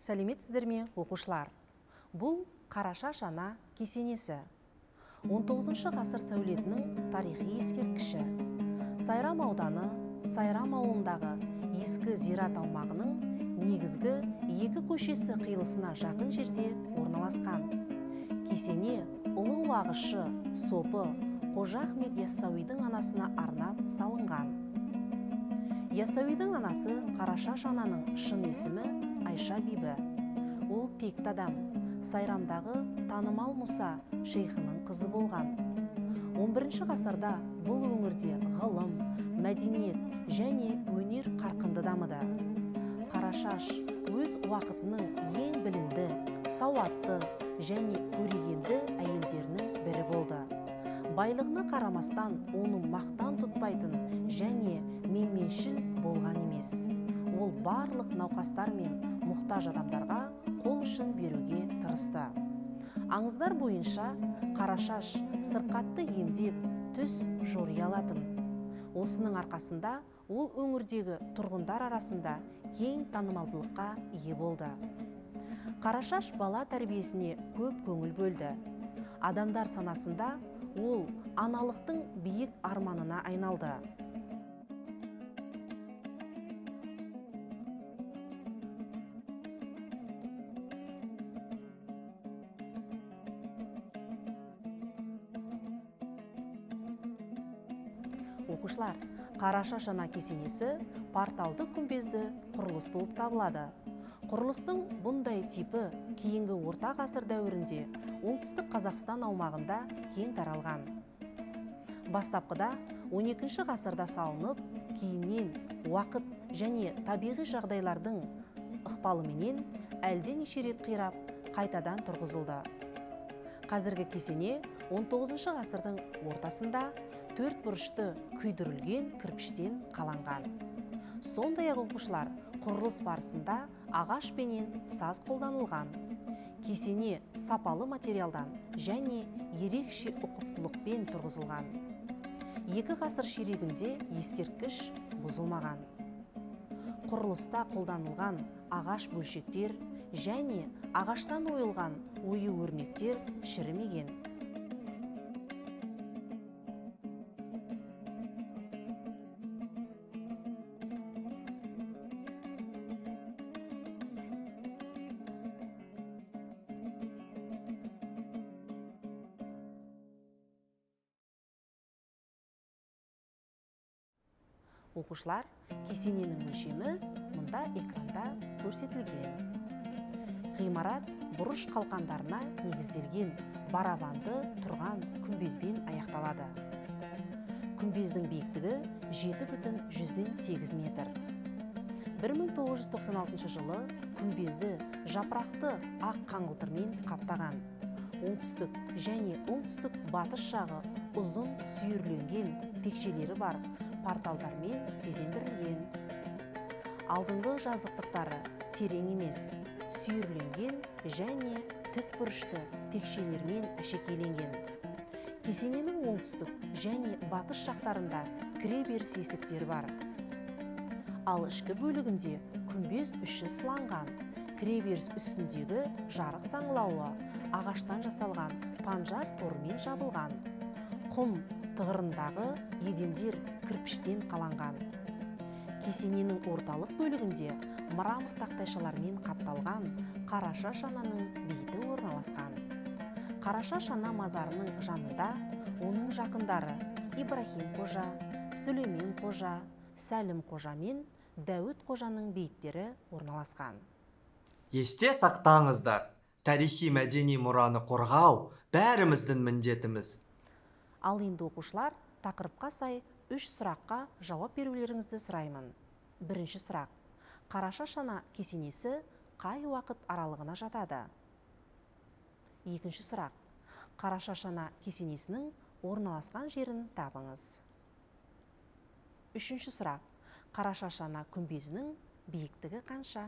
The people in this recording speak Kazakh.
Сәлеметсіздер ме, оқушылар? Бұл Қараша Шана кесенесі. 19 ғасыр сәулетінің тарихи ескерткіші. Сайрам ауданы, Сайрам ауылындағы ескі зират аумағының негізгі екі көшесі қиылысына жақын жерде орналасқан. Кесене ұлы уағызшы Сопы Қожа Ахмет Яссауидің анасына арнап салынған. Яссауидің анасы Қараша Шананың шын есімі Айша бибі. Ол текті адам, Сайрамдағы танымал Мұса шейхінің қызы болған. 11 ғасырда бұл өңірде ғылым, мәдениет және өнер қарқынды дамыды. Қарашаш өз уақытының ең білімді, сауатты және көрегенді әйелдерінің бірі болды. Байлығына қарамастан, оны мақтан тұтпайтын және менменшіл болған емес. Ол барлық науқастар мен мұқтаж адамдарға қол ұшын беруге тырысты. Аңыздар бойынша Қарашаш сырқатты емдеп, түс жори алатын. Осының арқасында ол өңірдегі тұрғындар арасында кең танымалдылыққа ие болды. Қарашаш бала тәрбиесіне көп көңіл бөлді. Адамдар санасында ол аналықтың биік арманына айналды. Оқушылар, Қараша Шана кесенесі порталды күмбезді құрылыс болып табылады. Құрылыстың бұндай типі кейінгі орта ғасыр дәуірінде оңтүстік Қазақстан аумағында кең таралған. Бастапқыда 12 ғасырда салынып, кейіннен уақыт және табиғи жағдайлардың ықпалыменен әлденеше рет қирап, қайтадан тұрғызылды. Қазіргі кесене 19 ғасырдың ортасында төрт бұрышты күйдірілген кірпіштен қаланған. Сондай-ақ оқушылар, құрылыс барысында ағаш пенен саз қолданылған. Кесене сапалы материалдан және ерекше ұқыптылықпен тұрғызылған. 2 ғасыр ширегінде ескерткіш бұзылмаған. Құрылыста қолданылған ағаш бөлшектер және ағаштан ойылған ою-өрнектер шірімеген. Оқушылар, кесененің өлшемі мұнда экранда көрсетілген. Ғимарат бұрыш қалқандарына негізделген барабанды тұрған күмбезбен аяқталады. Күмбездің биіктігі 7,8 метр. 1996 жылы күмбезді жапырақты ақ қаңылтырмен қаптаған. Оңтүстік және оңтүстік батыс жағы ұзын сүйірленген текшелері бар порталдармен безендірілген. Алдыңғы жазықтықтары терең емес, сүйірленген және тік бұрышты текшелермен әшекейленген. Кесененің оңтүстік және батыс жақтарында кіреберіс есіктер бар. Ал ішкі бөлігінде күмбез іші сыланған. Кіреберіс үстіндегі жарық саңылауы ағаштан жасалған панжар тормен жабылған. Құм тығырындағы едендер кірпіштен қаланған. Кесененің орталық бөлігінде мрамор тақтайшалармен қапталған Қараша Шананың бейіті орналасқан. Қараша Шана мазарының жанында оның жақындары Ибрахим Қожа, Сүлеймен Қожа, Сәлім Қожа мен Дәуіт Қожаның бейіттері орналасқан. Есте сақтаңыздар, тарихи мәдени мұраны қорғау бәріміздің міндетіміз. Ал енді оқушылар, тақырыпқа сай 3 сұраққа жауап берулеріңізді сұраймын. Бірінші сұрақ. Қараша Шана кесенесі қай уақыт аралығына жатады? Екінші сұрақ. Қараша Шана кесенесінің орналасқан жерін табыңыз. Үшінші сұрақ. Қараша Шана күмбезінің биіктігі қанша?